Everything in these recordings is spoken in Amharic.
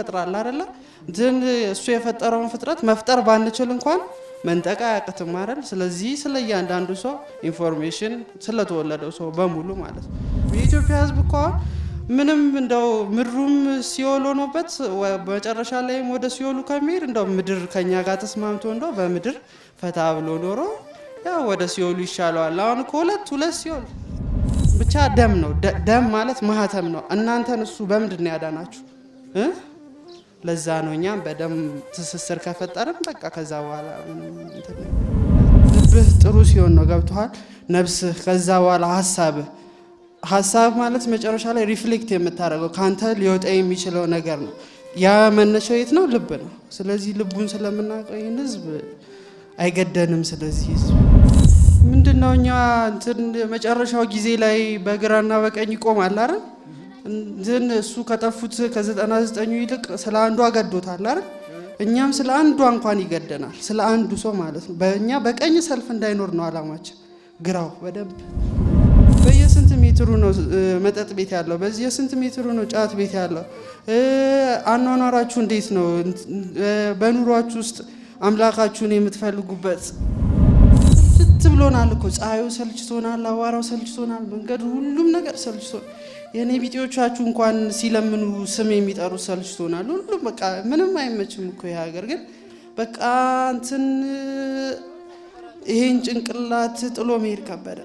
ይፈጥራል አይደለ ግን እሱ የፈጠረውን ፍጥረት መፍጠር ባንችል እንኳን መንጠቃ ያቅትም አይደል ስለዚህ ስለያንዳንዱ ሰው ኢንፎርሜሽን ስለተወለደው ሰው በሙሉ ማለት ነው የኢትዮጵያ ህዝብ እኮ ምንም እንደው ምድሩም ሲኦል ሆኖበት በመጨረሻ ላይም ወደ ሲኦሉ ከመሄድ እንደው ምድር ከኛ ጋር ተስማምቶ እንደው በምድር ፈታ ብሎ ኖሮ ያው ወደ ሲኦሉ ይሻለዋል አሁን ሁለት ሲኦል ብቻ ደም ነው ደም ማለት ማህተም ነው እናንተን እሱ በምንድን ያዳናችሁ ለዛ ነው እኛም በደም ትስስር ከፈጠርን በቃ ከዛ በኋላ ልብህ ጥሩ ሲሆን ነው ገብቷል ነፍስህ ከዛ በኋላ ሐሳብ ማለት መጨረሻ ላይ ሪፍሌክት የምታደርገው ካንተ ሊወጣ የሚችለው ነገር ነው ያ መነሻው የት ነው ልብ ነው ስለዚህ ልቡን ስለምናውቀው ይሄን ህዝብ አይገደንም ስለዚህ ምንድነው እኛ እንትን መጨረሻው ጊዜ ላይ በግራና በቀኝ ይቆማል አይደል እንትን እሱ ከጠፉት ከ99 ይልቅ ስለ አንዱ አገዶታል አይደል እኛም ስለ አንዱ እንኳን ይገደናል ስለ አንዱ ሰው ማለት ነው በእኛ በቀኝ ሰልፍ እንዳይኖር ነው አላማችን ግራው በደንብ በየስንት ሜትሩ ነው መጠጥ ቤት ያለው በየስንት ሜትሩ ነው ጫት ቤት ያለው አኗኗራችሁ እንዴት ነው በኑሯችሁ ውስጥ አምላካችሁን የምትፈልጉበት ትብሎናል እኮ ፀሐዩ ሰልችቶናል አዋራው ሰልችቶናል መንገዱ ሁሉም ነገር ሰልችቶናል የኔ ቢጤዎቻችሁ እንኳን ሲለምኑ ስም የሚጠሩ ሰልችቶናል ሁሉም በቃ ምንም አይመችም እኮ የሀገር ግን በቃ እንትን ይሄን ጭንቅላት ጥሎ መሄድ ከበደ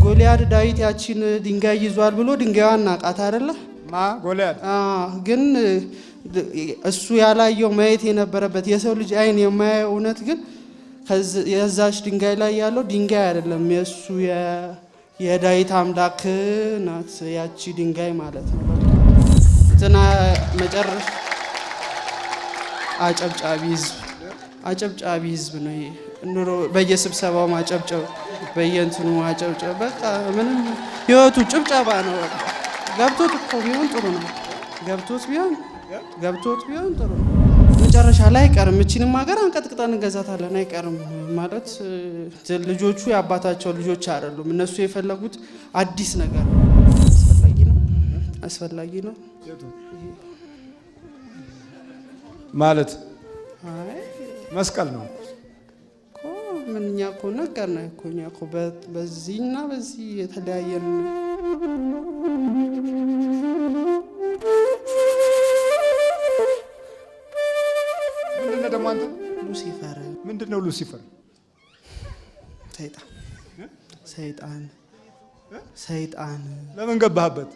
ጎልያድ ዳዊት ያቺን ድንጋይ ይዟል ብሎ ድንጋዩን ናቃት አይደለ ጎልያድ ግን እሱ ያላየው ማየት የነበረበት የሰው ልጅ አይን የማያየው እውነት ግን የዛች ድንጋይ ላይ ያለው ድንጋይ አይደለም የሱ የዳዊት አምላክ ናት ያቺ ድንጋይ ማለት ነው እንትና መጨረሻ አጨብጫቢ ህዝብ ነው ይሄ ኑሮ በየስብሰባው ማጨብጨብ በየእንትኑ ማጨብጨብ በቃ ምንም ህይወቱ ጭብጨባ ነው ገብቶት እኮ ቢሆን ጥሩ ነው ገብቶት ቢሆን ጥሩ ነው መጨረሻ ላይ አይቀርም እቺንም ሀገር አንቀጥቅጠን እንገዛታለን አይቀርም ማለት ልጆቹ ያባታቸው ልጆች አይደሉም እነሱ የፈለጉት አዲስ ነገር አስፈላጊ ነው ማለት መስቀል ነው ምንኛ እኮ ነገር ነው እኮ እኛ እኮ በዚህና በዚህ የተለያየን ምንድነው ደግሞ አንተ ሉሲፈር ምንድነው ሉሲፈር ሰይጣን ለምን ገባህበት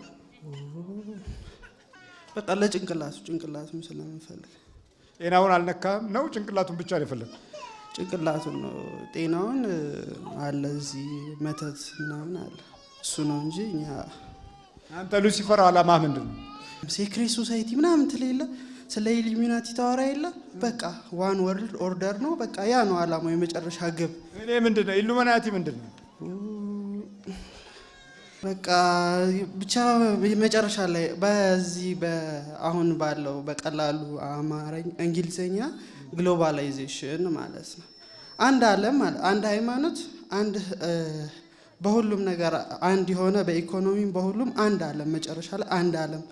በቃ ለጭንቅላቱም ስለምንፈልግ ጤናውን አልነካም ነው ጭንቅላቱን ብቻ ነው የፈለገው ጭንቅላቱን ነው ጤናውን አለ እዚህ መተት ምናምን አለ እሱ ነው እንጂ እኛ አንተ ሉሲፈር አላማ ምንድነው ሴክሬት ሶሳይቲ ምናምን ትለይለ ስለ ኢሉሚናቲ ታወራ የለ በቃ ዋን ወርልድ ኦርደር ነው በቃ ያ ነው አላማው የመጨረሻ ግብ እኔ ምንድነው ኢሉሚናቲ ምንድነው በቃ ብቻ መጨረሻ ላይ በዚህ አሁን ባለው በቀላሉ አማርኛ እንግሊዘኛ ግሎባላይዜሽን ማለት ነው አንድ ዓለም አንድ ሃይማኖት አንድ በሁሉም ነገር አንድ የሆነ በኢኮኖሚም በሁሉም አንድ ዓለም መጨረሻ ላይ አንድ ዓለም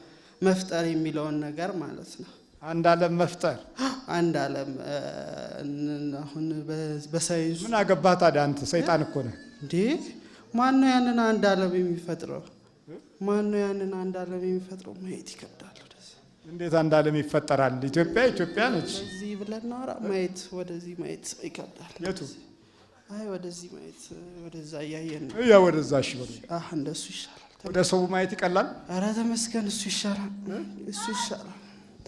መፍጠር የሚለውን ነገር ማለት ነው አንድ ዓለም መፍጠር አንድ ዓለም አሁን በሳይንስ ምን አገባህ ታዲያ አንተ ሰይጣን እኮ ነህ እንዴ ማን ነው ያንን አንድ ዓለም የሚፈጥረው ማየት ይከብዳል እንዴት አንድ ዓለም ይፈጠራል ኢትዮጵያ ነች እዚህ ብለን ነው ማየት ወደዚህ ማየት ይከብዳል የቱ አይ ወደዚህ ማየት ወደዛ ያየን ያ ወደዛ እሺ በሉ እንደሱ ይሻላል ወደ ሰው ማየት ይቀላል ኧረ ተመስገን እሱ ይሻላል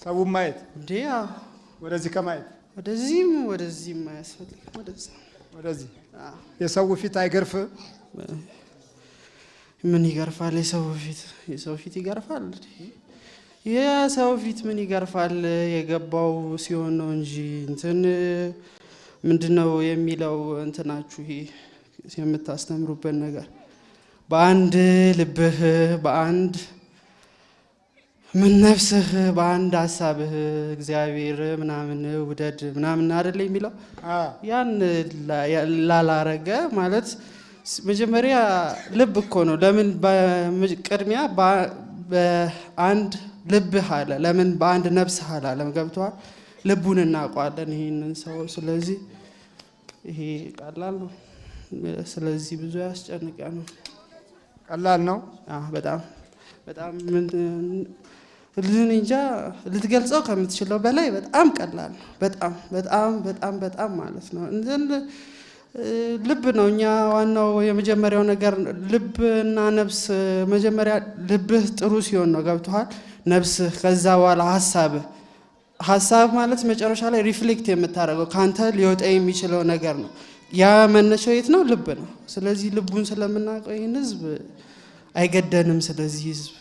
ሰው ማየት እንዴ ወደዚህ ከማየት ወደዚህ ማያስፈልግ ወደዚህ የሰው ፊት አይገርፍ ምን ይገርፋል የሰው ፊት ይገርፋል የሰው ፊት ምን ይገርፋል የገባው ሲሆን ነው እንጂ እንትን ምንድነው የሚለው እንትናችሁ ይሄ የምታስተምሩበት ነገር በአንድ ልብህ በአንድ ምን ነፍስህ በአንድ ሐሳብህ እግዚአብሔር ምናምን ውደድ ምናምን አይደል የሚለው ያን ላላረገ ማለት መጀመሪያ ልብ እኮ ነው ለምን በቅድሚያ በአንድ ልብህ አለ። ለምን በአንድ ነፍስ አላለም? ገብቶሃል? ልቡን እናውቀዋለን ይሄንን ሰው። ስለዚህ ይሄ ቀላል ነው። ስለዚህ ብዙ ያስጨንቀ ነው። ቀላል ነው። በጣም በጣም እንጃ ልትገልጸው ከምትችለው በላይ በጣም ቀላል ነው። በጣም በጣም በጣም በጣም ማለት ነው። ልብ ነው። እኛ ዋናው የመጀመሪያው ነገር ልብና ነፍስ። መጀመሪያ ልብህ ጥሩ ሲሆን ነው። ገብቶሃል? ነፍስህ፣ ከዛ በኋላ ሀሳብ ማለት መጨረሻ ላይ ሪፍሌክት የምታደርገው ካንተ ሊወጣ የሚችለው ነገር ነው። ያ መነሻው የት ነው? ልብ ነው። ስለዚህ ልቡን ስለምናውቀው ይህን ህዝብ አይገደንም። ስለዚህ ህዝብ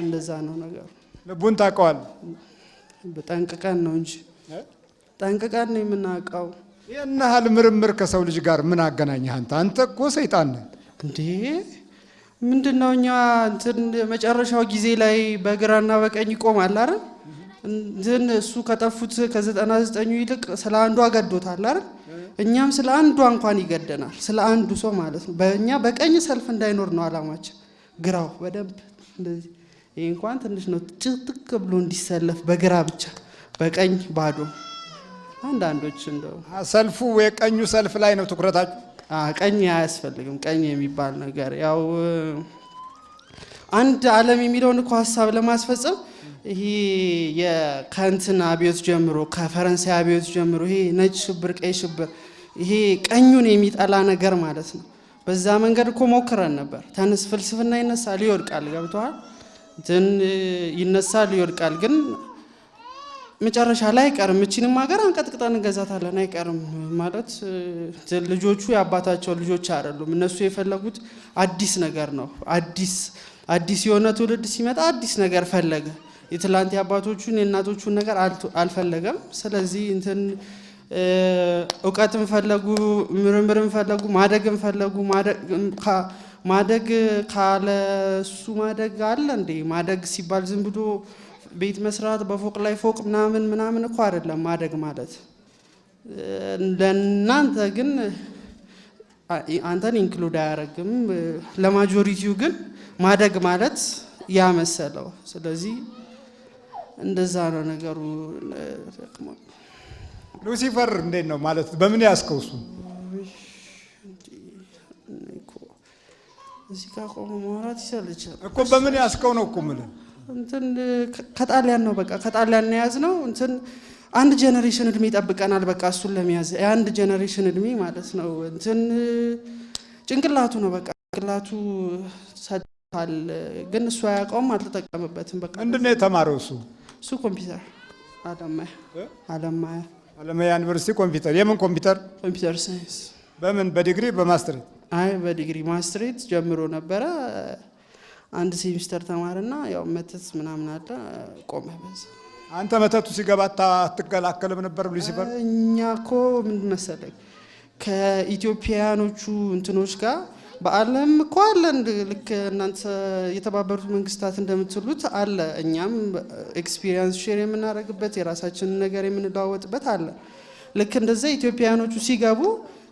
እንደዛ ነው ነገሩ። ልቡን ታውቀዋል? ጠንቅቀን ነው እንጂ ጠንቅቀን ነው የምናውቀው። ይህን ያህል ምርምር ከሰው ልጅ ጋር ምን አገናኘህ አንተ? አንተ እኮ ሰይጣን ነህ እንዴ! ምንድነው እኛ መጨረሻው ጊዜ ላይ በግራና በቀኝ ይቆማል አይደል? እሱ ከጠፉት ከ99 ይልቅ ስለ አንዷ ገዶታል አይደል? እኛም ስለ አንዷ እንኳን ይገደናል። ስለ አንዱ ሰው ማለት ነው። በእኛ በቀኝ ሰልፍ እንዳይኖር ነው አላማችን። ግራው በደንብ እንደዚህ። ይሄ እንኳን ትንሽ ነው፣ ጭጥቅ ብሎ እንዲሰለፍ በግራ ብቻ፣ በቀኝ ባዶ። አንዳንዶች እንደው ሰልፉ የቀኙ ሰልፍ ላይ ነው ትኩረታችሁ። ቀኝ አያስፈልግም። ቀኝ የሚባል ነገር ያው አንድ ዓለም የሚለውን እኮ ሀሳብ ለማስፈጸም ይሄ ከእንትን አብዮት ጀምሮ ከፈረንሳይ አብዮት ጀምሮ ይሄ ነጭ ሽብር፣ ቀይ ሽብር፣ ይሄ ቀኙን የሚጠላ ነገር ማለት ነው። በዛ መንገድ እኮ ሞክረን ነበር። ተነስ ፍልስፍና ይነሳል ይወድቃል። ገብቶሃል? እንትን ይነሳል ይወድቃል። ግን መጨረሻ ላይ አይቀርም። እቺንም ሀገር አንቀጥቅጠን እንገዛታለን። አይቀርም ማለት ልጆቹ የአባታቸው ልጆች አይደሉም። እነሱ የፈለጉት አዲስ ነገር ነው። አዲስ የሆነ ትውልድ ሲመጣ አዲስ ነገር ፈለገ። የትላንት የአባቶቹን የእናቶቹን ነገር አልፈለገም። ስለዚህ እንትን እውቀትን ፈለጉ፣ ምርምርን ፈለጉ፣ ማደግን ፈለጉ። ማደግ ካለ እሱ ማደግ አለ እንዴ? ማደግ ሲባል ዝም ብሎ ቤት መስራት፣ በፎቅ ላይ ፎቅ ምናምን እኮ አይደለም ማደግ ማለት። ለእናንተ ግን አንተን ኢንክሉድ አያደርግም። ለማጆሪቲው ግን ማደግ ማለት ያ መሰለው። ስለዚህ እንደዛ ነው ነገሩ። ሉሲፈር እንዴት ነው ማለት? በምን ያስከው? እሱ እዚህ ጋር ቆሞ ማውራት ይሰለቻል እኮ። በምን ያስከው ነው እኮ የምልህ። እንትን ከጣሊያን ነው በቃ ከጣሊያን ነው የያዝነው። እንትን አንድ ጀነሬሽን እድሜ ይጠብቀናል በቃ እሱን ለመያዝ የአንድ ጀነሬሽን እድሜ ማለት ነው። እንትን ጭንቅላቱ ነው በቃ ጭንቅላቱ ሰጥቷል፣ ግን እሱ አያውቀውም፣ አልተጠቀምበትም። በቃ ምንድን ነው የተማረው እሱ? ኮምፒውተር አለማያ ዩኒቨርሲቲ ኮምፒውተር። የምን ኮምፒውተር? ኮምፒውተር ሳይንስ። በምን በዲግሪ በማስትሬት? አይ በዲግሪ ማስትሬት ጀምሮ ነበረ። አንድ ሴሚስተር ተማርና ያው መተት ምናምን አለ ቆመ በዛ። አንተ መተቱ ሲገባ አትከላከልም ነበር ሉሲፈር? እኛ እኮ ምን መሰለህ ከኢትዮጵያኖቹ እንትኖች ጋር በዓለም እኮ አለ ልክ እናንተ የተባበሩት መንግስታት እንደምትሉት አለ። እኛም ኤክስፒሪየንስ ሼር የምናደርግበት የራሳችንን ነገር የምንለዋወጥበት አለ። ልክ እንደዛ ኢትዮጵያኖቹ ሲገቡ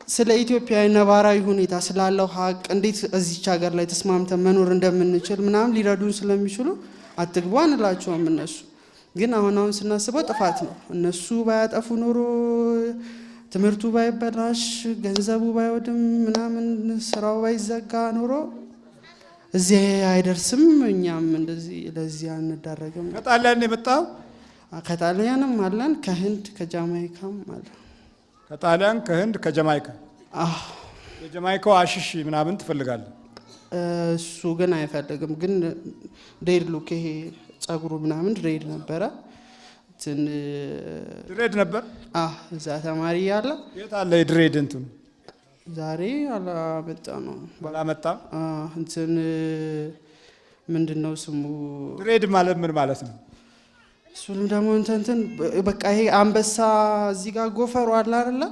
ስለ ኢትዮጵያ ነባራዊ ሁኔታ ስላለው ሀቅ እንዴት እዚች ሀገር ላይ ተስማምተን መኖር እንደምንችል ምናምን ሊረዱን ስለሚችሉ አትግቡ አንላቸውም። እነሱ ግን አሁን ስናስበው ጥፋት ነው። እነሱ ባያጠፉ ኖሮ ትምህርቱ ባይበላሽ፣ ገንዘቡ ባይወድም ምናምን ስራው ባይዘጋ ኖሮ እዚህ አይደርስም። እኛም እንደዚህ ለዚህ አንዳረግም። ከጣሊያን የመጣው? ከጣሊያንም አለን፣ ከህንድ ከጃማይካም አለ። ከጣሊያን ከህንድ ከጃማይካ። የጃማይካው አሽሽ ምናምን ትፈልጋለህ? እሱ ግን አይፈልግም። ግን ድሬድ ሉክ ይሄ ጸጉሩ ምናምን ድሬድ ነበረ። ድሬድ ነበር? እዛ ተማሪ ያለ። የት አለ የድሬድ እንትኑ? ዛሬ አላመጣ ነው። አላመጣ። እንትን ምንድነው ስሙ? ድሬድ ማለት ምን ማለት ነው? እሱንም ደግሞ እንትን በቃ ይሄ አንበሳ እዚህ ጋር ጎፈሩ አለ አይደለ?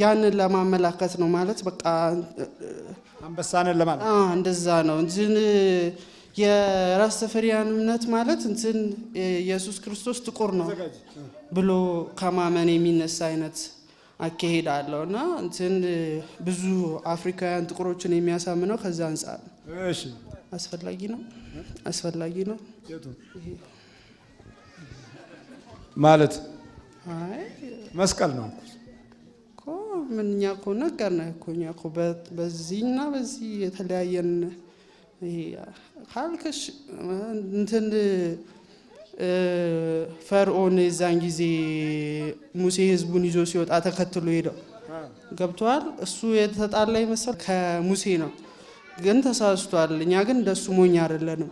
ያንን ለማመላከት ነው ማለት በቃ አንበሳንን ለማለት እንደዛ ነው። እንትን የራስ ተፈሪያን እምነት ማለት እንትን ኢየሱስ ክርስቶስ ጥቁር ነው ብሎ ከማመን የሚነሳ አይነት አካሄድ አለው እና እንትን ብዙ አፍሪካውያን ጥቁሮችን የሚያሳምነው ከዛ አንጻር ነው። እሺ፣ አስፈላጊ ነው። አስፈላጊ ነው ማለት አይ መስቀል ነው እኮ ምንኛ እኮ ነገር ነው እኮ እኛ እኮ በዚህና በዚህ የተለያየን ካልከሽ እንትን ፈርዖን የዛን ጊዜ ሙሴ ህዝቡን ይዞ ሲወጣ ተከትሎ ሄደው ገብቷል። እሱ የተጣላ ይመስል ከሙሴ ነው፣ ግን ተሳስቷል። እኛ ግን እንደሱ ሞኝ አይደለንም።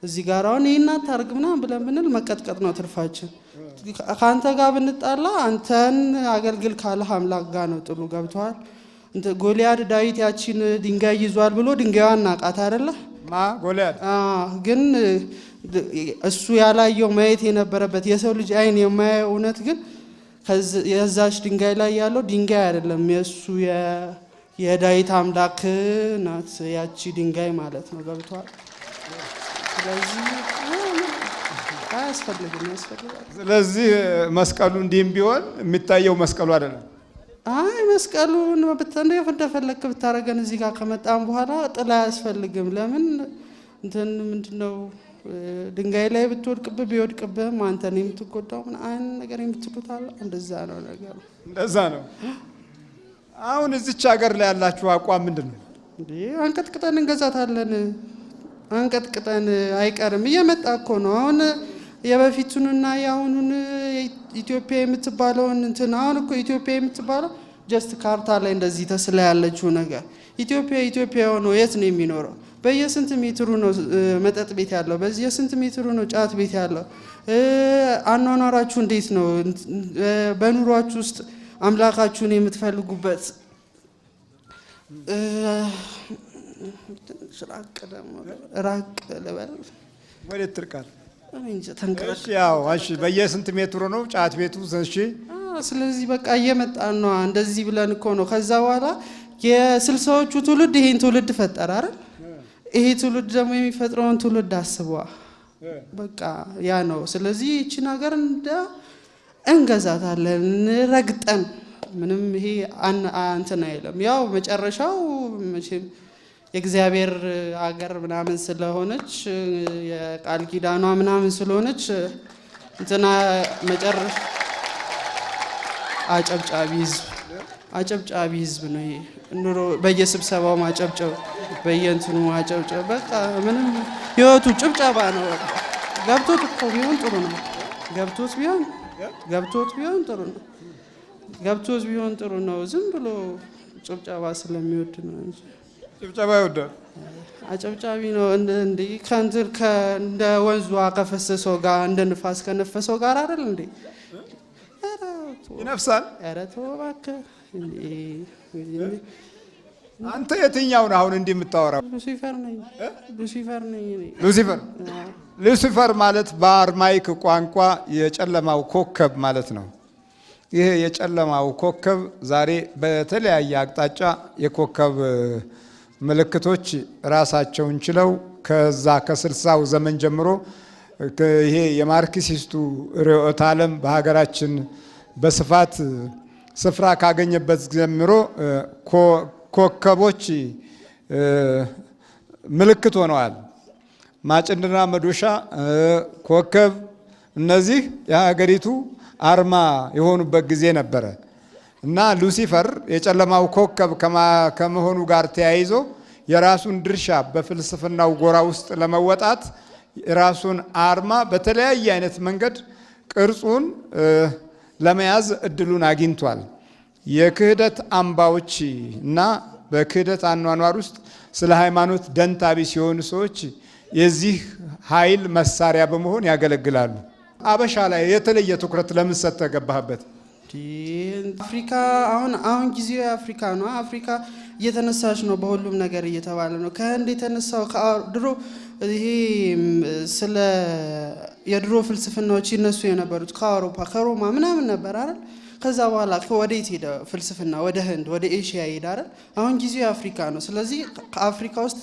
እዚህ ጋር አሁን ይሄን አታርግ ምናምን ብለን ብንል መቀጥቀጥ ነው ትርፋችን። ካንተ ጋር ብንጣላ አንተን አገልግል ካለህ አምላክ ጋር ነው ጥሉ። ገብቷል። ጎልያድ ዳዊት ያቺን ድንጋይ ይዟል ብሎ ድንጋዩን ናቃት አይደለ? ጎልያድ ግን እሱ ያላየው ማየት የነበረበት የሰው ልጅ አይን የማያየው እውነት ግን የዛች ድንጋይ ላይ ያለው ድንጋይ አይደለም፣ የሱ የዳዊት አምላክ ናት ያቺ ድንጋይ ማለት ነው። ገብቷል። ስለዚህ ያስፈልጋል። ስለዚህ መስቀሉ እንዲህም ቢሆን የሚታየው መስቀሉ አይደለም። አይ መስቀሉን እንደፈለክ ብታረገን እዚህ ጋር ከመጣን በኋላ ጥላ አያስፈልግም። ለምን እንትን ምንድነው ድንጋይ ላይ ብትወድቅብህ ቢወድቅብህም አንተ ነው የምትጎዳው። ምን አይነት ነገር የምትሉት አለ። እንደዛ ነው ነገሩ፣ እንደዛ ነው። አሁን እዚች ሀገር ላይ ያላችሁ አቋም ምንድነው? እንዴ አንቀጥቅጠን እንገዛታለን። አንቀጥቅጠን አይቀርም፣ እየመጣ እኮ ነው። አሁን የበፊቱንና የአሁኑን ኢትዮጵያ የምትባለውን እንትን አሁን እኮ ኢትዮጵያ የምትባለው ጀስት ካርታ ላይ እንደዚህ ተስላ ያለችው ነገር ኢትዮጵያ ሆኖ የት ነው የሚኖረው? በየስንት ሜትሩ ነው መጠጥ ቤት ያለው? በየስንት ሜትሩ ነው ጫት ቤት ያለው? አኗኗራችሁ እንዴት ነው? በኑሯችሁ ውስጥ አምላካችሁን የምትፈልጉበት ራቅ ልበል ወዴት ትርቃል? እሺ በየስንት ሜትሩ ነው ጫት ቤቱ? እሺ ስለዚህ በቃ እየመጣን ነው። እንደዚህ ብለን እኮ ነው። ከዛ በኋላ የስልሳዎቹ ትውልድ ይሄን ትውልድ ፈጠረ አይደል? ይሄ ትውልድ ደግሞ የሚፈጥረውን ትውልድ አስቧ። በቃ ያ ነው። ስለዚህ እቺን ሀገር እንገዛታለን ረግጠን። ምንም ይሄ እንትን አይለም። ያው መጨረሻው መቼም የእግዚአብሔር ሀገር ምናምን ስለሆነች የቃል ኪዳኗ ምናምን ስለሆነች እንትና መጨረሻ አጨብጫቢ ህዝብ ነው። ይሄ ኑሮ በየስብሰባው ማጨብጨብ፣ በየእንትኑ ማጨብጨብ፣ በቃ ምንም ህይወቱ ጭብጨባ ነው። ገብቶት እኮ ቢሆን ጥሩ ነው። ገብቶት ቢሆን ጥሩ ነው። ዝም ብሎ ጭብጨባ ስለሚወድ ነው እንጂ ጭብጨባ ይወዳል። አጨብጫቢ ነው። እንደ እንደ ወንዙ ከፈሰሰው ጋር እንደ ንፋስ ከነፈሰው ጋር አይደል እንዴ? ይነፍሳል። ኧረ ተው እባክህ። አንተ የትኛው ነው አሁን እንዲህ የምታወራው? ሉሲፈር ማለት በአርማይክ ቋንቋ የጨለማው ኮከብ ማለት ነው። ይሄ የጨለማው ኮከብ ዛሬ በተለያየ አቅጣጫ የኮከብ ምልክቶች ራሳቸውን ችለው ከዛ ከ60ው ዘመን ጀምሮ ይሄ የማርክሲስቱ ርዕዮተ ዓለም በሀገራችን በስፋት ስፍራ ካገኘበት ጀምሮ ኮከቦች ምልክት ሆነዋል። ማጭድና መዶሻ፣ ኮከብ እነዚህ የሀገሪቱ አርማ የሆኑበት ጊዜ ነበረ እና ሉሲፈር የጨለማው ኮከብ ከመሆኑ ጋር ተያይዞ የራሱን ድርሻ በፍልስፍናው ጎራ ውስጥ ለመወጣት የራሱን አርማ በተለያየ አይነት መንገድ ቅርጹን ለመያዝ እድሉን አግኝቷል። የክህደት አምባዎች እና በክህደት አኗኗር ውስጥ ስለ ሃይማኖት ደንታቢ ሲሆኑ ሰዎች የዚህ ኃይል መሳሪያ በመሆን ያገለግላሉ። አበሻ ላይ የተለየ ትኩረት ለምን ሰጥተህ ገባህበት? አፍሪካ አሁን ጊዜው የአፍሪካ ነው። አፍሪካ እየተነሳች ነው፣ በሁሉም ነገር እየተባለ ነው። ከህንድ የተነሳው ድሮ ይሄ ስለ የድሮ ፍልስፍናዎች ይነሱ የነበሩት ከአውሮፓ ከሮማ ምናምን ነበር አይደል? ከዛ በኋላ ወዴት ሄደ ፍልስፍና? ወደ ህንድ ወደ ኤሽያ ሄደ አይደል? አሁን ጊዜው የአፍሪካ ነው። ስለዚህ ከአፍሪካ ውስጥ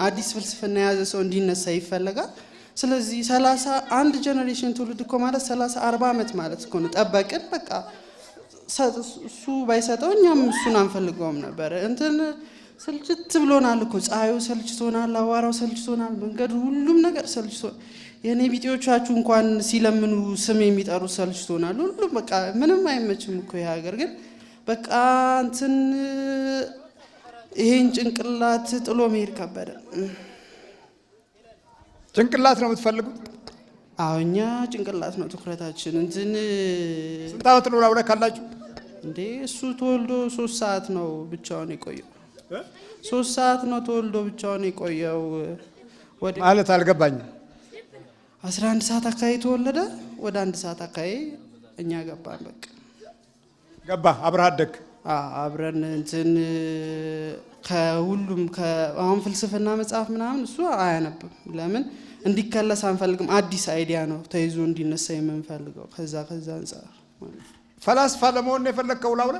አዲስ ፍልስፍና የያዘ ሰው እንዲነሳ ይፈለጋል። ስለዚህ 31 ጀነሬሽን ትውልድ እኮ ማለት 30-40 ዓመት ማለት እኮ ነው። ጠበቅን በቃ እሱ ባይሰጠው እኛም እሱን አንፈልገውም ነበር። ስልችት ብሎናል እኮ ፀሐዩ ሰልችቶናል፣ አዋራው ሰልችቶናል፣ መንገዱ ሁሉም ነገር ሰልችቶናል። የኔ ቢጤዎቻችሁ እንኳን ሲለምኑ ስም የሚጠሩት ሰልችቶናል። ሁሉም በቃ ምንም አይመችም እኮ ይሄ ሀገር። ግን በቃ እንትን ይሄን ጭንቅላት ጥሎ መሄድ ከበደ። ጭንቅላት ነው የምትፈልጉት? አዎ እኛ ጭንቅላት ነው ትኩረታችን። እንትን ስንት ዓመት ነው ላውላ ካላችሁ እንዴ? እሱ ተወልዶ 3 ሰዓት ነው ብቻውን የቆየው። 3 ሰዓት ነው ተወልዶ ብቻውን የቆየው። ወደ ማለት አልገባኝም። 11 ሰዓት አካባቢ ተወለደ። ወደ 1 ሰዓት አካባቢ እኛ ገባን። በቃ ገባ አብረህ አደግ። አብረን እንትን ከሁሉም አሁን ፍልስፍና መጽሐፍ ምናምን እሱ አያነብም። ለምን እንዲከለስ አንፈልግም። አዲስ አይዲያ ነው ተይዞ እንዲነሳ የምንፈልገው። ከዛ አንፃር ፈላስፋ ለመሆን ነው የፈለግከው ላውላ?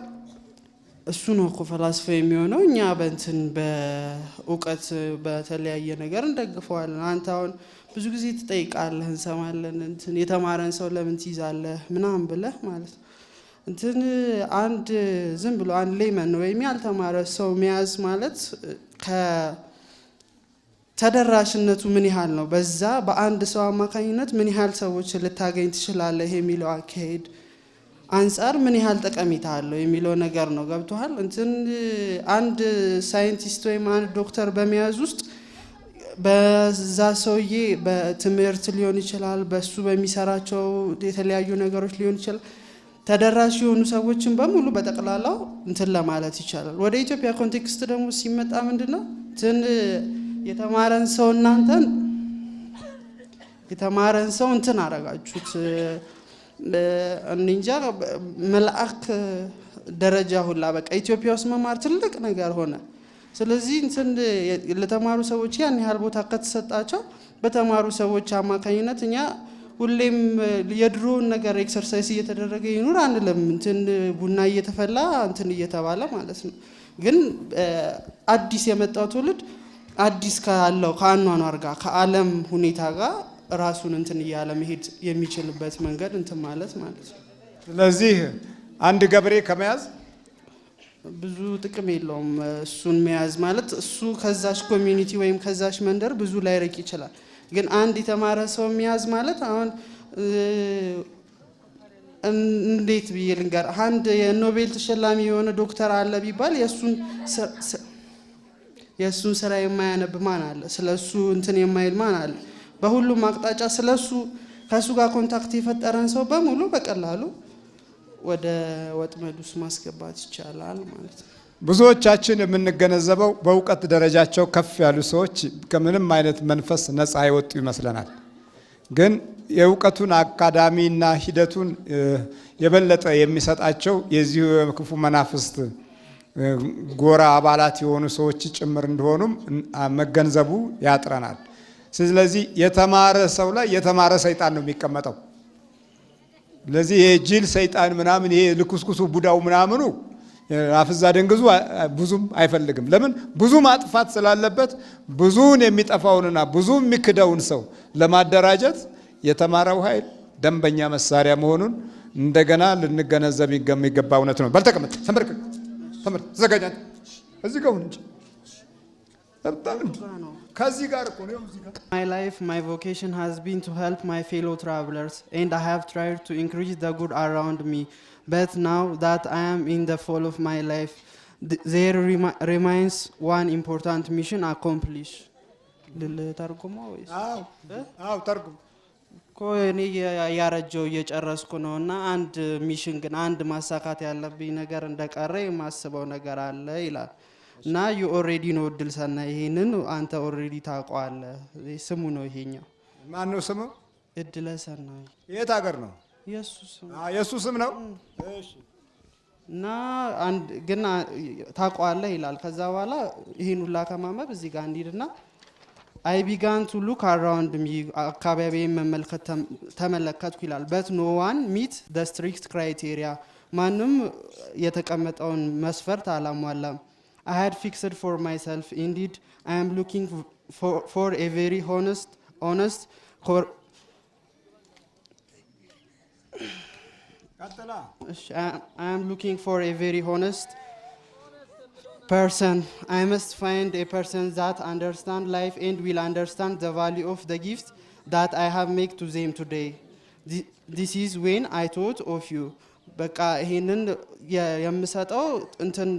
እሱ ነው እኮ ፈላስፋ የሚሆነው። እኛ በእንትን በእውቀት በተለያየ ነገር እንደግፈዋለን። አንተ አሁን ብዙ ጊዜ ትጠይቃለህ፣ እንሰማለን። እንትን የተማረን ሰው ለምን ትይዛለህ ምናምን ብለህ ማለት ነው። እንትን አንድ ዝም ብሎ አንድ ሌመን ወይም ያልተማረ ሰው መያዝ ማለት ከተደራሽነቱ ምን ያህል ነው፣ በዛ በአንድ ሰው አማካኝነት ምን ያህል ሰዎች ልታገኝ ትችላለህ የሚለው አካሄድ አንፃር ምን ያህል ጠቀሜታ አለው የሚለው ነገር ነው። ገብቶሃል? እንትን አንድ ሳይንቲስት ወይም አንድ ዶክተር በመያዝ ውስጥ በዛ ሰውዬ በትምህርት ሊሆን ይችላል፣ በሱ በሚሰራቸው የተለያዩ ነገሮች ሊሆን ይችላል፣ ተደራሽ የሆኑ ሰዎችን በሙሉ በጠቅላላው እንትን ለማለት ይቻላል። ወደ ኢትዮጵያ ኮንቴክስት ደግሞ ሲመጣ ምንድነው እንትን የተማረን ሰው እናንተን የተማረን ሰው እንትን አረጋችሁት እንጃ መልአክ ደረጃ ሁላ በቃ ኢትዮጵያ ውስጥ መማር ትልቅ ነገር ሆነ። ስለዚህ እንትን ለተማሩ ሰዎች ያን ያህል ቦታ ከተሰጣቸው በተማሩ ሰዎች አማካኝነት እኛ ሁሌም የድሮውን ነገር ኤክሰርሳይዝ እየተደረገ ይኑር አንልም። እንትን ቡና እየተፈላ እንትን እየተባለ ማለት ነው። ግን አዲስ የመጣው ትውልድ አዲስ ካለው ከአኗኗር ጋር ከዓለም ሁኔታ ጋር ራሱን እንትን እያለ መሄድ የሚችልበት መንገድ እንትን ማለት ነው። ስለዚህ አንድ ገበሬ ከመያዝ ብዙ ጥቅም የለውም። እሱን መያዝ ማለት እሱ ከዛሽ ኮሚዩኒቲ ወይም ከዛሽ መንደር ብዙ ላይርቅ ይችላል። ግን አንድ የተማረ ሰው መያዝ ማለት አሁን እንዴት ብዬ ልንገር፣ አንድ የኖቤል ተሸላሚ የሆነ ዶክተር አለ ቢባል የእሱን ስራ የማያነብ ማን አለ? ስለሱ እንትን የማይል ማን አለ? በሁሉም አቅጣጫ ስለሱ ከሱ ጋር ኮንታክት የፈጠረን ሰው በሙሉ በቀላሉ ወደ ወጥመድ ውስጥ ማስገባት ይቻላል ማለት ነው። ብዙዎቻችን የምንገነዘበው በእውቀት ደረጃቸው ከፍ ያሉ ሰዎች ከምንም አይነት መንፈስ ነፃ አይወጡ ይመስለናል። ግን የእውቀቱን አካዳሚና ሂደቱን የበለጠ የሚሰጣቸው የዚሁ ክፉ መናፍስት ጎራ አባላት የሆኑ ሰዎች ጭምር እንደሆኑም መገንዘቡ ያጥረናል። ስለዚህ የተማረ ሰው ላይ የተማረ ሰይጣን ነው የሚቀመጠው። ስለዚህ የጅል ሰይጣን ምናምን ይሄ ልኩስኩሱ ቡዳው ምናምኑ አፍዛ ደንግዙ ብዙም አይፈልግም። ለምን? ብዙ ማጥፋት ስላለበት ብዙን የሚጠፋውንና ብዙ የሚክደውን ሰው ለማደራጀት የተማረው ኃይል ደንበኛ መሳሪያ መሆኑን እንደገና ልንገነዘብ የሚገባ እውነት ነው። በልተቀመጥ ተመርክ ተመርክ ተዘጋጅ። እዚህ ጋር እንጂ ከዚህ ጋር እኮ ነው። እዚህ ጋር My life, my vocation has been to help my fellow travelers, and I have tried to increase the good around me. But now that I am in the fall of my life, there remains one important mission accomplished. ልተርጉመው ወይስ? አዎ ተርጉም። እኔ ያረጀው እየጨረስኩ ነው እና አንድ ሚሽን ግን አንድ ማሳካት ያለብኝ ነገር እንደቀረ የማስበው ነገር አለ ይላል። እና ዩ ኦሬዲ ነው እድል ሰናይ፣ ይሄንን አንተ ኦሬዲ ታውቀዋለህ። ስሙ ነው ይሄኛው። ማን ነው ስሙ? እድለ ሰናይ። የት ሀገር ነው? የሱስ ስም ነው። እሺ። እና አንድ ግን ታውቀዋለህ ይላል። ከዛ በኋላ ይሄን ሁላ ከማመብ እዚህ ጋር እንሂድና I began to look around me, አካባቢዬን መመልከት ተመለከትኩ ይላል። but no one meet the strict criteria, ማንም የተቀመጠውን መስፈርት አላሟላም። I had fixed for myself, indeed I am looking for a very honest I am looking for a very honest person. I must find a person that understand life and will understand the value of the gift that I have made to them today. This is when I thought of you. በቃ ይሄንን የምሰጠው እንትን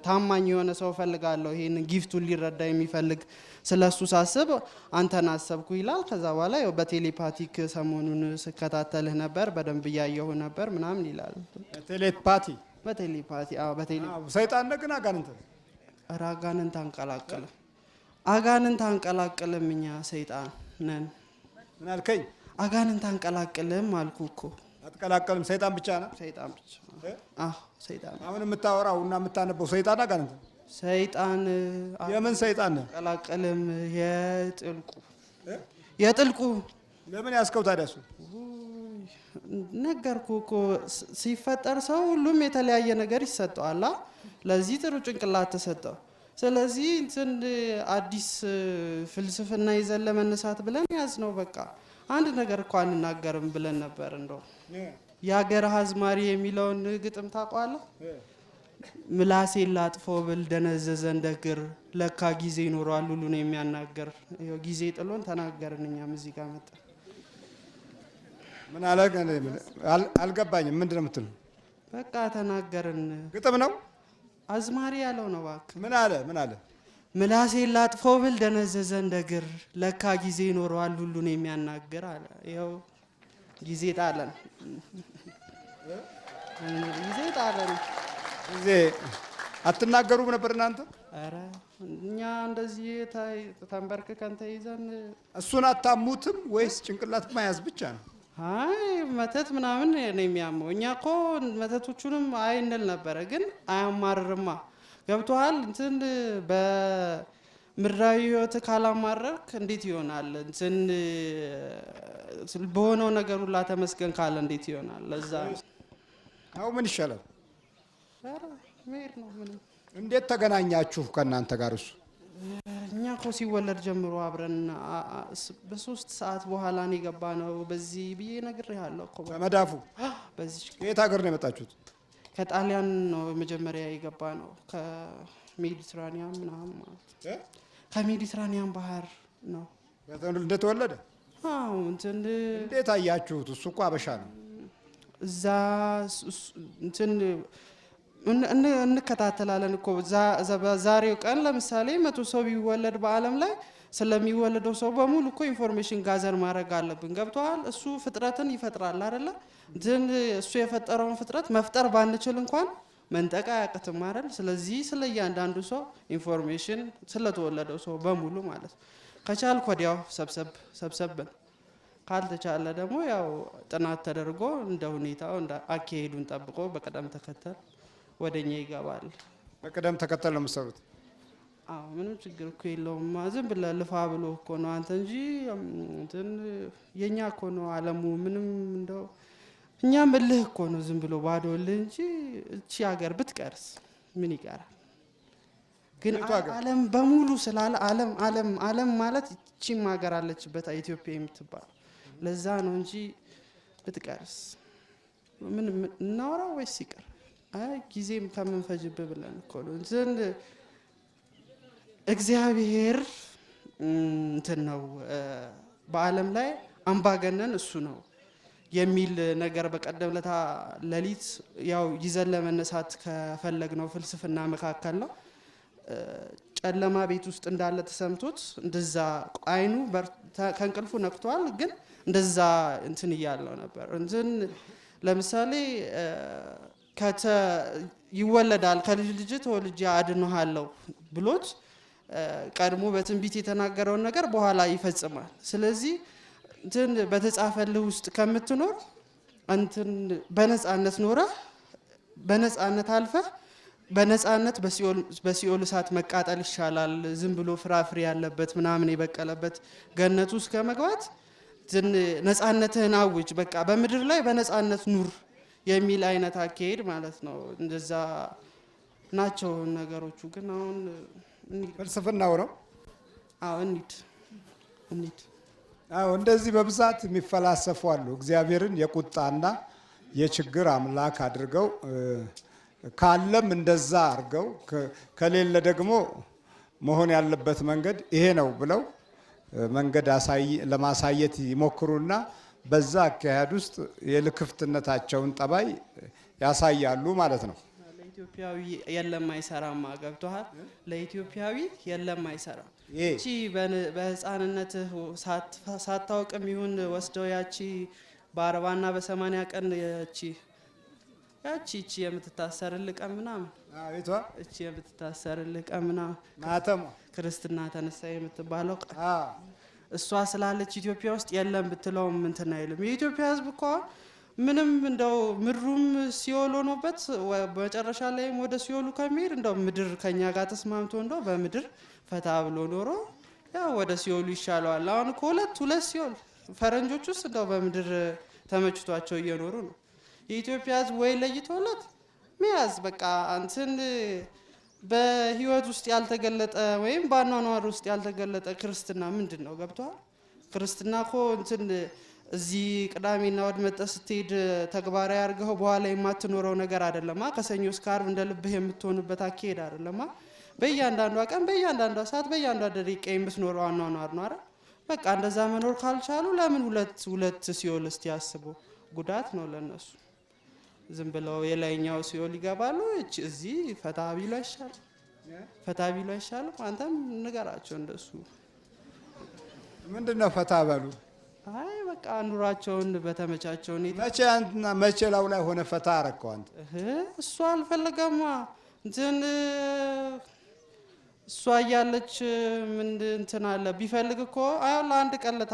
ታማኝ የሆነ ሰው ፈልጋለሁ ይሄንን ጊፍቱን ሊረዳ የሚፈልግ ስለሱ ሳስብ አንተን አሰብኩ ይላል። ከዛ በኋላ ያው በቴሌፓቲክ ሰሞኑን ስከታተልህ ነበር በደንብ እያየሁ ነበር ምናምን ይላል። ቴሌፓቲ በቴሌፓቲ አዎ ሰይጣን ነግና አጋንንት አጋንንት አንቀላቅልም አጋንንት አንቀላቅልም እኛ ሰይጣን ነን። ምን አልከኝ? አጋንንት አንቀላቅልም አልኩ እኮ። አትቀላቀልም። ሰይጣን ብቻ ነው። ሰይጣን ብቻ ሰይጣን። አሁን የምታወራው እና የምታነበው ሰይጣን አጋንንት ሰይጣን የምን ሰይጣን ነው? ቀላቀልም የጥልቁ ለምን ያስከው ታዲያ? እሱ ነገርኩ እኮ ሲፈጠር ሰው ሁሉም የተለያየ ነገር ይሰጠዋል። ለዚህ ጥሩ ጭንቅላት ተሰጠው። ስለዚህ እንትን አዲስ ፍልስፍና ይዘን ለመነሳት ብለን ያዝ ነው። በቃ አንድ ነገር እኮ አንናገርም ብለን ነበር። እንደው የሀገር አዝማሪ የሚለውን ግጥም ታውቀዋለህ? ምላሴን ላጥፎ ብል ደነዘዘ እንደግር ለካ ጊዜ ይኖረዋል ሁሉን የሚያናገር። ይኸው ጊዜ ጥሎን ተናገርን እኛም እዚህ ጋር መጣ። ምን አለ? አልገባኝም። ምንድን ነው የምትለው? በቃ ተናገርን። ግጥም ነው አዝማሪ ያለው ነው። እባክህ ምን አለ? ምን አለ? ምላሴን ላጥፎ ብል ደነዘዘ እንደግር ለካ ጊዜ ይኖረዋል ሁሉን የሚያናግር አለ። ይኸው ጊዜ ጣለን፣ ጊዜ ጣለን። ጊዜ አትናገሩም ነበር እናንተ? ኧረ እኛ እንደዚህ ተንበርክከን ተይዘን። እሱን አታሙትም ወይስ ጭንቅላት መያዝ ብቻ ነው? አይ መተት ምናምን ነው የሚያመው። እኛ እኮ መተቶቹንም አይንል ነበረ፣ ግን አያማርርማ። ገብቶሃል? እንትን በምድራዊ ህይወት ካላማረርክ እንዴት ይሆናል? እንትን በሆነው ነገር ሁላ ተመስገን ካለ እንዴት ይሆናል? ለዛ አሁን ምን ይሻላል? ኧረ መሄድ ነው። ምንም እንዴት ተገናኛችሁ ከእናንተ ጋር? እሱ እኛ እኮ ሲወለድ ጀምሮ አብረን በ3 ሰዓት በኋላ ነው የገባ ነው። በዚህ ብዬ ነግሬሃለሁ እኮ በመዳፉ። በዚህ ከየት ሀገር ነው የመጣችሁት? ከጣሊያን ነው መጀመሪያ የገባ ነው። ከሜዲትራኒያን ምናምን ማለት ከሜዲትራኒያን ባህር ነው እንደተወለደ። አዎ እንትን እንዴት አያችሁት? እሱ እኮ አበሻ ነው። እዛ እንትን እንከታተላለን እኮ ዛሬው ቀን ለምሳሌ 100 ሰው ቢወለድ በዓለም ላይ ስለሚወለደው ሰው በሙሉ እኮ ኢንፎርሜሽን ጋዘር ማድረግ አለብን። ገብቶሃል? እሱ ፍጥረትን ይፈጥራል አይደለ? ግን እሱ የፈጠረውን ፍጥረት መፍጠር ባንችል እንኳን መንጠቅ አያቅትም አይደል? ስለዚህ ስለ እያንዳንዱ ሰው ኢንፎርሜሽን ስለተወለደው ሰው በሙሉ ማለት ከቻልክ ወዲያው ሰብሰብን፣ ካልተቻለ ደግሞ ያው ጥናት ተደርጎ እንደ ሁኔታው እንደ አካሄዱን ጠብቆ በቅደም ተከተል ወደኛ ይገባል። በቅደም ተከተል ነው የምትሰሩት? አዎ ምንም ችግር እኮ የለውም። ዝም ብለህ ልፋ ብሎ እኮ ነው አንተ እንጂ እንትን የኛ እኮ ነው ዓለሙ። ምንም እንደው እኛም እልህ እኮ ነው ዝም ብሎ ባዶ እልህ እንጂ እቺ ሀገር ብትቀርስ ምን ይቀራል? ግን ዓለም በሙሉ ስላለ ዓለም ማለት እቺም ሀገር አለችበት ኢትዮጵያ የምትባል ለዛ ነው እንጂ ብትቀርስ ምን እናወራው ወይስ ይቀር? አይ ጊዜም ከምንፈጅብ ብለን እኮ ነው ዘንድ እግዚአብሔር እንትን ነው በዓለም ላይ አምባገነን እሱ ነው የሚል ነገር በቀደም ለታ ሌሊት ያው ይዘን ለመነሳት ከፈለግነው ፍልስፍና መካከል ነው። ጨለማ ቤት ውስጥ እንዳለ ተሰምቶት እንደዛ አይኑ ከእንቅልፉ ነቅቷል፣ ግን እንደዛ እንትን እያለው ነበር። እንትን ለምሳሌ ይወለዳል ከልጅ ልጅ ተወልጄ አድንሃለሁ ብሎት ቀድሞ በትንቢት የተናገረውን ነገር በኋላ ይፈጽማል። ስለዚህ እንትን በተጻፈልህ ውስጥ ከምትኖር እንትን በነጻነት ኖረህ በነጻነት አልፈህ በነጻነት በሲኦል እሳት መቃጠል ይሻላል ዝም ብሎ ፍራፍሬ ያለበት ምናምን የበቀለበት ገነት ውስጥ ከመግባት ነጻነትህን አውጅ፣ በቃ በምድር ላይ በነጻነት ኑር የሚል አይነት አካሄድ ማለት ነው። እንደዛ ናቸው ነገሮቹ። ግን አሁን ፍልስፍናው ነው። አዎ እንሂድ። አዎ እንደዚህ በብዛት የሚፈላሰፉ አሉ። እግዚአብሔርን የቁጣና የችግር አምላክ አድርገው ካለም እንደዛ አድርገው ከሌለ ደግሞ መሆን ያለበት መንገድ ይሄ ነው ብለው መንገድ ለማሳየት ይሞክሩና በዛ አካሄድ ውስጥ የልክፍትነታቸውን ጠባይ ያሳያሉ ማለት ነው። ለኢትዮጵያዊ የለም አይሰራማ። ገብቶሃል? ለኢትዮጵያዊ የለም አይሰራም። እቺ በህፃንነትህ ሳታውቅም ይሁን ወስደው ያቺ በ40 እና በ80 ቀን ያቺ የምትታሰርልህ ቀን ምናምን አቤቷ እቺ የምትታሰርልህ ቀን ምናምን ማተሙ ክርስትና ተነሳ የምትባለው እሷ ስላለች ኢትዮጵያ ውስጥ የለም ብትለውም እንትን አይልም። የኢትዮጵያ ህዝብ እኮ ምንም እንደው ምድሩም ሲኦል ሆኖበት በመጨረሻ ላይም ወደ ሲኦሉ ከሚሄድ እንደው ምድር ከኛ ጋር ተስማምቶ እንደው በምድር ፈታ ብሎ ኖሮ ያው ወደ ሲኦሉ ይሻለዋል። አሁን እኮ ሁለት ሲኦል ፈረንጆች ውስጥ እንደው በምድር ተመችቷቸው እየኖሩ ነው። የኢትዮጵያ ህዝብ ወይ ለይቶለት ሚያዝ በቃ እንትን በህይወት ውስጥ ያልተገለጠ ወይም በአኗኗር ውስጥ ያልተገለጠ ክርስትና ምንድን ነው? ገብቷል? ክርስትና እኮ እንትን እዚህ ቅዳሜና እሑድ መጥተህ ስትሄድ ተግባራዊ አድርገው በኋላ የማትኖረው ነገር አይደለማ። ከሰኞ እስከ ዓርብ እንደ ልብህ የምትሆንበት አካሄድ አይደለማ። በእያንዳንዷ ቀን፣ በእያንዳንዷ ሰዓት፣ በእያንዳንዷ ደቂቃ የምትኖረው አኗኗር ነው አይደል? በቃ እንደዛ መኖር ካልቻሉ ለምን ሁለት ሲኦል እስቲ ያስቡ። ጉዳት ነው ለነሱ። ዝም ብለው የላይኛው ሲኦል ይገባሉ። እዚህ ፈታ ቢሉ አይሻልም? አንተም ንገራቸው እንደሱ። ምንድነው ፈታ በሉ? አይ በቃ ኑሯቸውን በተመቻቸው መቼ ላው ላይ ሆነ ፈታ አረከው አንተ? እሷ አልፈለገማ እንትን እሷ እያለች ምን እንትን አለ ቢፈልግ እኮ ለአንድ ቀለታ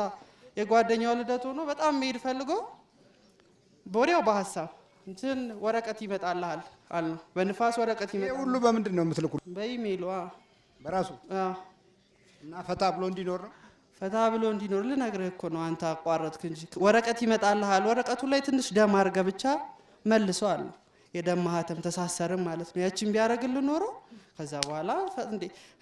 የጓደኛው ልደት ሆኖ በጣም መሄድ ፈልጎ በወዲያው በሀሳብ እንትን ወረቀት ይመጣልሃል አልነው። በንፋስ ወረቀት ይመጣል። ይሄ ሁሉ በምንድን ነው የምትልኩ? በኢሜይል በራሱ እና ፈታ ብሎ እንዲኖር ነው። ፈታ ብሎ እንዲኖር ልነግርህ እኮ ነው። አንተ አቋረጥክ እንጂ ወረቀት ይመጣልሃል። ወረቀቱ ላይ ትንሽ ደም አድርገህ ብቻ መልሰው አለ። የደም ማህተም ተሳሰርም ማለት ነው። ያቺን ቢያደርግልህ ኖሮ ከዛ በኋላ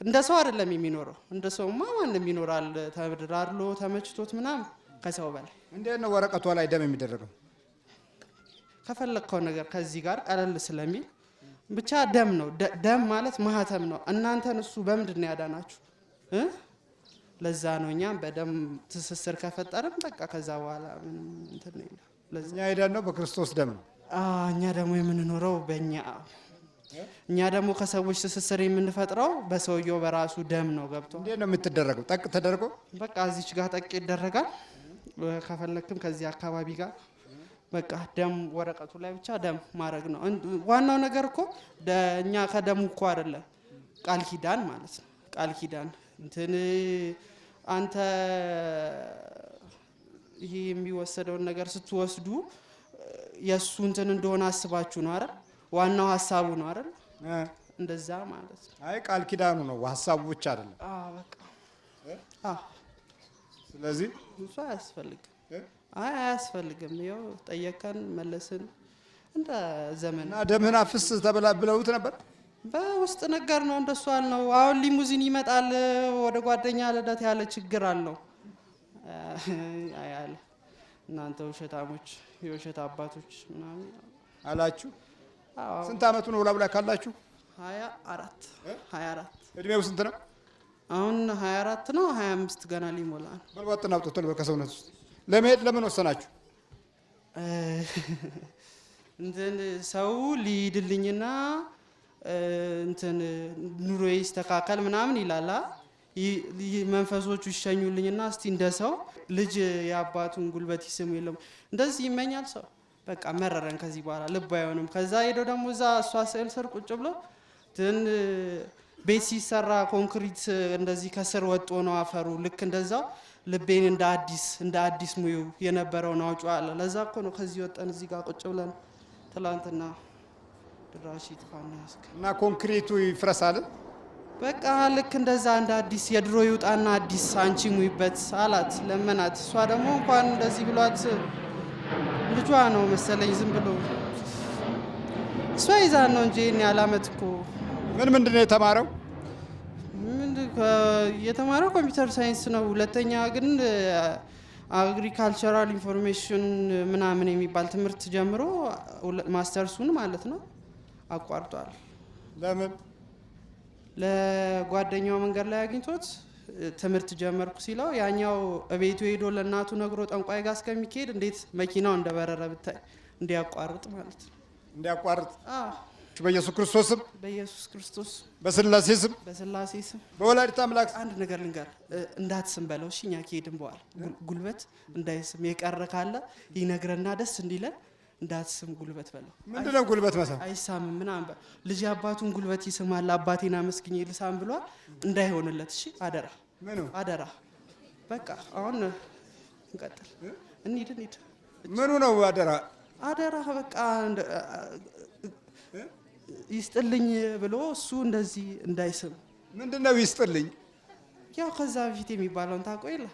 እንደ ሰው አይደለም የሚኖረው። እንደ ሰውማ ማንም ይኖራል ተድራርሎ ተመችቶት ምናምን ከሰው በላይ። እንዴት ነው ወረቀቷ ላይ ደም የሚደረገው? ከፈለግከው ነገር ከዚህ ጋር ቀለል ስለሚል ብቻ ደም ነው። ደም ማለት ማህተም ነው። እናንተን እሱ በምንድን ነው ያዳናችሁ? ለዛ ነው እኛም በደም ትስስር ከፈጠርን በቃ ከዛ በኋላ ምንም እንትን ነው። እኛ ሄደን ነው በክርስቶስ ደም ነው። እኛ ደግሞ የምንኖረው እኛ ደግሞ ከሰዎች ትስስር የምንፈጥረው በሰውየው በራሱ ደም ነው። ገብቶ እንዴት ነው የምትደረገው? ጠቅ ተደርጎ በቃ እዚች ጋር ጠቅ ይደረጋል። ከፈለክም ከዚህ አካባቢ ጋር በቃ ደም ወረቀቱ ላይ ብቻ ደም ማድረግ ነው። ዋናው ነገር እኮ እኛ ከደሙ እኮ አይደለም ቃል ኪዳን ማለት ነው። ቃል ኪዳን እንትን አንተ ይሄ የሚወሰደውን ነገር ስትወስዱ የሱ እንትን እንደሆነ አስባችሁ ነው አይደል? ዋናው ሀሳቡ ነው አይደል? እንደዛ ማለት ነው። አይ ቃል ኪዳኑ ነው ሀሳቡ ብቻ አይደለም። በቃ ስለዚህ እሱ አያስፈልግም። አያስፈልግም። ይኸው ጠየቀን መለስን እንደ ዘመን እና ደምህን አፍስ ብለውት ነበር። በውስጥ ነገር ነው እንደሱ አልነው። አሁን ሊሙዚን ይመጣል ወደ ጓደኛ ልደት ያለ ችግር አለው አያለ እናንተ ውሸታሞች፣ የውሸት አባቶች ምናምን አላችሁ። ስንት አመቱ ነው ላብላ ካላችሁ? 24 እድሜው ስንት ነው አሁን? 24 ነው። 25 ገና ሊሞላ ነው። በልባጥና አውጥቶ ከሰውነት ውስጥ ለመሄድ ለምን ወሰናችሁ? እንትን ሰው ሊድልኝና እንትን ኑሮ ይስተካከል ምናምን ይላላ። መንፈሶቹ ይሸኙልኝና እስቲ እንደ ሰው ልጅ የአባቱን ጉልበት ይስሙ የለም እንደዚህ ይመኛል ሰው። በቃ መረረን ከዚህ በኋላ ልብ አይሆንም። ከዛ ሄደው ደግሞ እዛ እሷ ስዕል ስር ቁጭ ብሎ ቤት ሲሰራ ኮንክሪት እንደዚህ ከስር ወጦ ነው አፈሩ። ልክ እንደዛው ልቤን እንደ አዲስ ሙዩ የነበረውን አውጪ አለ። ለዛ እኮ ነው ከዚህ ወጠን እዚህ ጋር ቁጭ ብለን ትላንትና ድራሽ ይጥፋና ያስከ እና ኮንክሪቱ ይፍረሳል። በቃ ልክ እንደዛ እንደ አዲስ የድሮ ይውጣና አዲስ አንቺ ሙይበት አላት፣ ለመናት። እሷ ደግሞ እንኳን እንደዚህ ብሏት ልጇ ነው መሰለኝ ዝም ብሎ እሷ ይዛን ነው እንጂ እኔ አላመት እኮ ምንድን ነው የተማረው? የተማረው ኮምፒውተር ሳይንስ ነው። ሁለተኛ ግን አግሪካልቸራል ኢንፎርሜሽን ምናምን የሚባል ትምህርት ጀምሮ ማስተርሱን ማለት ነው አቋርጧል። ለምን? ለጓደኛው መንገድ ላይ አግኝቶት ትምህርት ጀመርኩ ሲለው ያኛው እቤቱ ሄዶ ለእናቱ ነግሮ ጠንቋይ ጋር እስከሚካሄድ እንዴት መኪናው እንደበረረ ብታይ እንዲያቋርጥ ማለት ነው። እንዲያቋርጥ በኢየሱስ ክርስቶስ ስም፣ በኢየሱስ ክርስቶስ፣ በስላሴ ስም፣ በስላሴ ስም፣ በወላዲተ አምላክ አንድ ነገር ልንገር፣ እንዳትስም በለው እሺ። እኛ ከሄድን በኋላ ጉልበት እንዳይስም የቀረ ካለ ይነግረና ደስ እንዲለን እንዳትስም ጉልበት በለው። ምንድነው ጉልበት መሳም? አይሳምም ምናምን ልጅ አባቱን ጉልበት ይስማል። አባቴን አመስግኜ ልሳም ብሏል። እንዳይሆንለት እሺ፣ አደራ ምኑ አደራ። በቃ አሁን እንቀጥል፣ እንሂድ። ምኑ ነው አደራ? አደራ በቃ ይስጥልኝ ብሎ እሱ እንደዚህ እንዳይስም። ምንድነው ይስጥልኝ? ያው ከዛ በፊት የሚባለውን ታውቀው የለ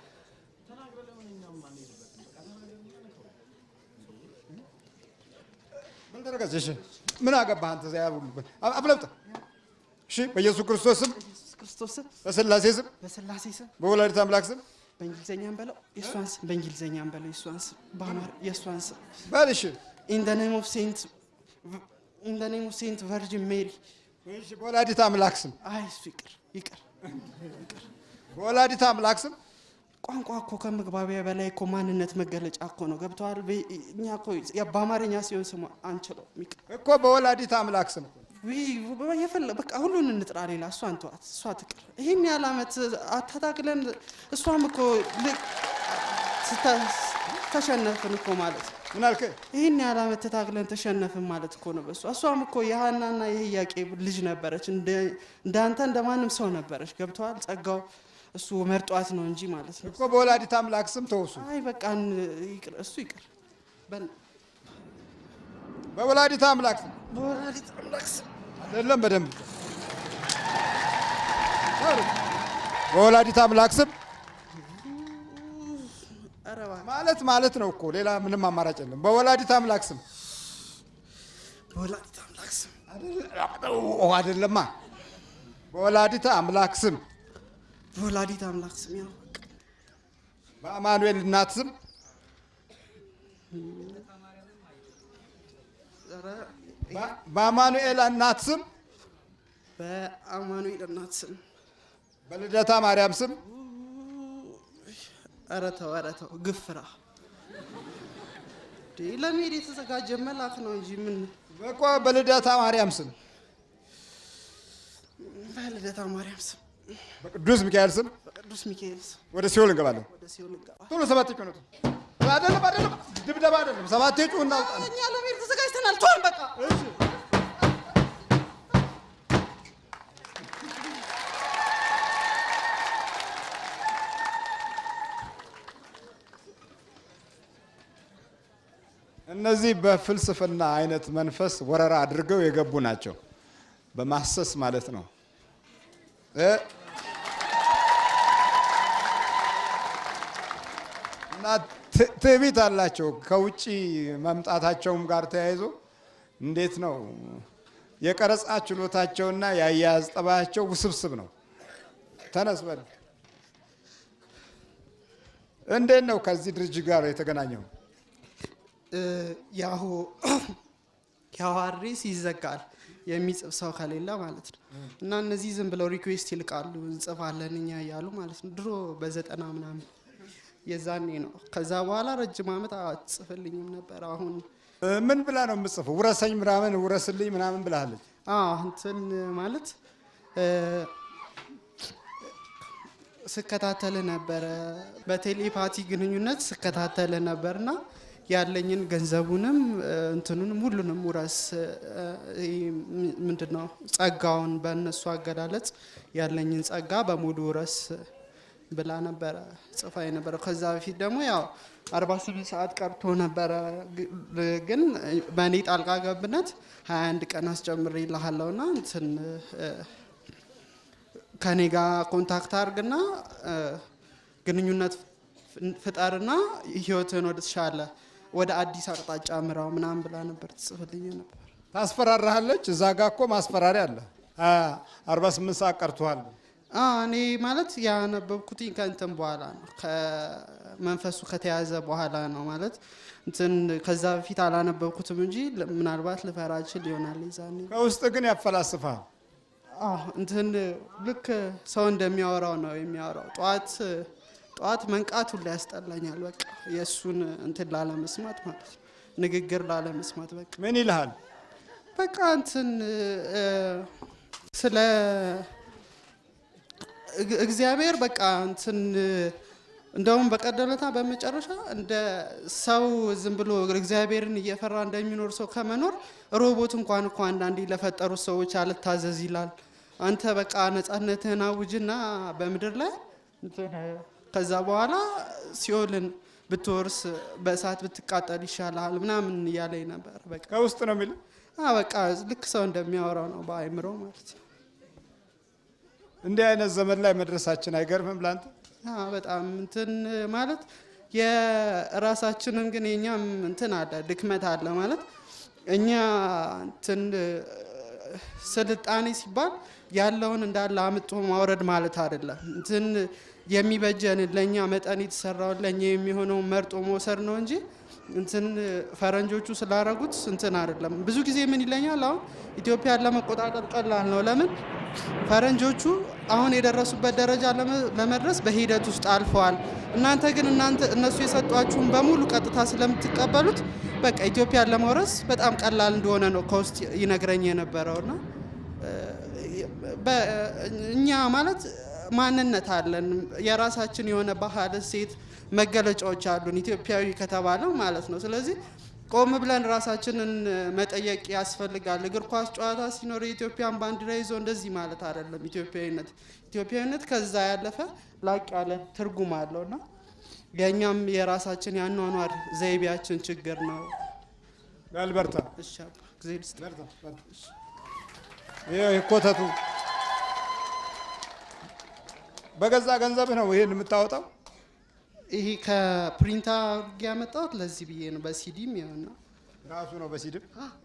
ምን አገባህ አንተ? አብለብጥ። እሺ፣ በኢየሱስ ክርስቶስ ስም፣ በስላሴ ስም፣ በወላዲተ አምላክ ስም፣ በእንግሊዘኛም በለው የእሷን ስም፣ በእንግሊዘኛም በለው የእሷን ስም፣ በአማር የእሷን ስም በል። እሺ፣ ኢን ዘ ኔም ኦፍ ሴንት ቨርጂን ሜሪ። እሺ፣ በወላዲተ አምላክ ስም። አይ እሱ ይቅር። በወላዲተ አምላክ ስም። ቋንቋ እኮ ከምግባቢያ በላይ እኮ ማንነት መገለጫ እኮ ነው። ገብተዋል። እኛ እኮ በአማርኛ ሲሆን ስሙ አንችለው እኮ በወላዲተ አምላክ ስም በቃ ሁሉን እንጥራ። ሌላ እሷን ተዋት፣ እሷ ትቅር። ይህን ያህል ዓመት አታታግለን እሷም እኮ ተሸነፍን እኮ ማለት ነው። ምን አልክ? ይህን ያህል ዓመት ተታግለን ተሸነፍን ማለት እኮ ነው በእሷ። እሷም እኮ የሀናና የኢያቄም ልጅ ነበረች። እንዳንተ እንደማንም ሰው ነበረች። ገብተዋል። ጸጋው እሱ መርጧት ነው እንጂ ማለት ነው እኮ በወላዲተ አምላክ ስም ተውሱ። አይ በቃ ይቅር፣ እሱ ይቅር። በወላዲተ አምላክ ስም፣ በወላዲተ አምላክ ስም አይደለም፣ በደንብ በወላዲተ አምላክ ስም ማለት ነው እኮ ሌላ ምንም አማራጭ የለም። በወላዲተ አምላክ ስም፣ በወላዲተ አምላክ ስም አይደለማ፣ በወላዲተ አምላክ ስም፣ በወላዲተ አምላክ ስም፣ ያው በአማኑኤል እናት ስም፣ በአማኑኤል እናት ስም፣ በአማኑኤል እናት ስም፣ በልደታ ማርያም ስም። ኧረ ተው ግፍራ ለመሄድ የተዘጋጀ መልአክ ነው እንጂ ምን በቃ በልደታ ማርያም ስም፣ በልደታ ማርያም ስም፣ በቅዱስ ሚካኤል ስም፣ በቅዱስ ሚካኤል ስም ወደ ሲኦል እንገባለን። ወደ ሲኦል እንገባ። ቶሎ ሰባት ይቆነጡ። አይደለም ድብደባ አይደለም፣ ሰባት ይጩ እናውጣ። እኛ ለመሄድ ተዘጋጅተናል። ቶል በቃ እሺ። እነዚህ በፍልስፍና አይነት መንፈስ ወረራ አድርገው የገቡ ናቸው። በማሰስ ማለት ነው። እና ትዕቢት አላቸው። ከውጭ መምጣታቸውም ጋር ተያይዞ እንዴት ነው የቀረጻ ችሎታቸውና የአያያዝ ጠባያቸው ውስብስብ ነው። ተነስ በል። እንዴት ነው ከዚህ ድርጅት ጋር የተገናኘው? ያሁ አድሬስ ይዘጋል የሚጽፍ ሰው ከሌለ ማለት ነው። እና እነዚህ ዝም ብለው ሪኩዌስት ይልቃሉ፣ እንጽፋለን እኛ እያሉ ማለት ነው። ድሮ በ90 ምናምን የዛኔ ነው። ከዛ በኋላ ረጅም ዓመት አትጽፍልኝም ነበር። አሁን ምን ብላ ነው የምጽፈው? ውረሰኝ ምናምን ውረስልኝ ምናምን ብላለች። እንትን ማለት ስከታተል ነበረ፣ በቴሌፓቲ ግንኙነት ስከታተል ነበርና ያለኝን ገንዘቡንም እንትኑንም ሁሉንም ውረስ ምንድነው ጸጋውን በእነሱ አገላለጽ ያለኝን ጸጋ በሙሉ ውረስ ብላ ነበረ ጽፋ የነበረ። ከዛ በፊት ደግሞ ያው 48 ሰዓት ቀርቶ ነበረ፣ ግን በእኔ ጣልቃ ገብነት 21 ቀን አስጨምሬ ይልሃለሁና እንትን ከኔ ጋር ኮንታክት አድርግና ግንኙነት ፍጠርና ህይወትን ወደ ተሻለ ወደ አዲስ አቅጣጫ ምራው ምናምን ብላ ነበር ትጽፍልኝ ነበር። ታስፈራራለች። እዛ ጋ እኮ ማስፈራሪያ አለ። 48 ሰዓት ቀርቷል። እኔ ማለት ያነበብኩትኝ ከእንትን በኋላ ነው መንፈሱ ከተያዘ በኋላ ነው ማለት እንትን ከዛ በፊት አላነበብኩትም እንጂ ምናልባት ልፈራ እችል ይሆናል ይዛኔ። ከውስጥ ግን ያፈላስፋል። እንትን ልክ ሰው እንደሚያወራው ነው የሚያወራው። ጠዋት መንቃት ሁሉ ያስጠላኛል። በቃ የእሱን እንትን ላለመስማት ማለት ነው፣ ንግግር ላለመስማት። በቃ ምን ይልሃል? በቃ እንትን ስለ እግዚአብሔር በቃ እንትን እንደውም በቀደለታ በመጨረሻ እንደ ሰው ዝም ብሎ እግዚአብሔርን እየፈራ እንደሚኖር ሰው ከመኖር ሮቦት እንኳን እኮ አንዳንዴ ለፈጠሩት ሰዎች አልታዘዝ ይላል። አንተ በቃ ነፃነትህን አውጅና በምድር ላይ ከዛ በኋላ ሲኦልን ብትወርስ በእሳት ብትቃጠል ይሻላል ምናምን እያለኝ ነበር። በቃ ከውስጥ ነው የሚል በቃ ልክ ሰው እንደሚያወራው ነው በአይምሮ ማለት ነው። እንዲህ አይነት ዘመን ላይ መድረሳችን አይገርምም ላንተ? በጣም እንትን ማለት የራሳችንም ግን የኛም እንትን አለ ድክመት አለ ማለት እኛ እንትን ስልጣኔ ሲባል ያለውን እንዳለ አምጦ ማውረድ ማለት አይደለም። እንትን የሚበጀን ለኛ መጠን የተሰራውን ለኛ የሚሆነው መርጦ መውሰድ ነው እንጂ እንትን ፈረንጆቹ ስላረጉት እንትን አይደለም። ብዙ ጊዜ ምን ይለኛል፣ አሁን ኢትዮጵያን ለመቆጣጠር ቀላል ነው። ለምን ፈረንጆቹ አሁን የደረሱበት ደረጃ ለመድረስ በሂደት ውስጥ አልፈዋል። እናንተ ግን እነሱ የሰጧችሁን በሙሉ ቀጥታ ስለምትቀበሉት በቃ ኢትዮጵያን ለመውረስ በጣም ቀላል እንደሆነ ነው ከውስጥ ይነግረኝ የነበረውና እኛ ማለት ማንነት አለን፣ የራሳችን የሆነ ባህል፣ እሴት፣ መገለጫዎች አሉን ኢትዮጵያዊ ከተባለው ማለት ነው። ስለዚህ ቆም ብለን ራሳችንን መጠየቅ ያስፈልጋል። እግር ኳስ ጨዋታ ሲኖር የኢትዮጵያን ባንዲራ ይዞ እንደዚህ ማለት አይደለም። ኢትዮጵያዊነት ከዛ ያለፈ ላቅ ያለ ትርጉም አለውና የኛም የራሳችን ያኗኗር ዘይቤያችን ችግር ነው። በልበርታ እሺ አባ እግዚአብሔር ይስጥልኝ። ኮተቱ በገዛ ገንዘብህ ነው ይሄን የምታወጣው? ይሄ ከፕሪንታ ያመጣሁት ለዚህ ብዬ ነው። በሲዲም ይሆና ራሱ ነው በሲዲም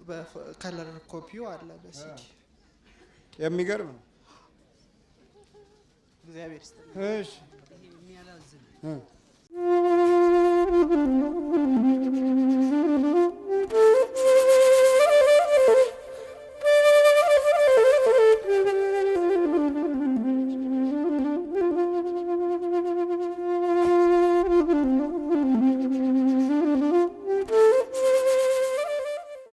በከለር ኮፒው አለ በሲዲ። የሚገርም ነው። እግዚአብሔር ይስጥልኝ። እሺ ይሄ የሚያላዝን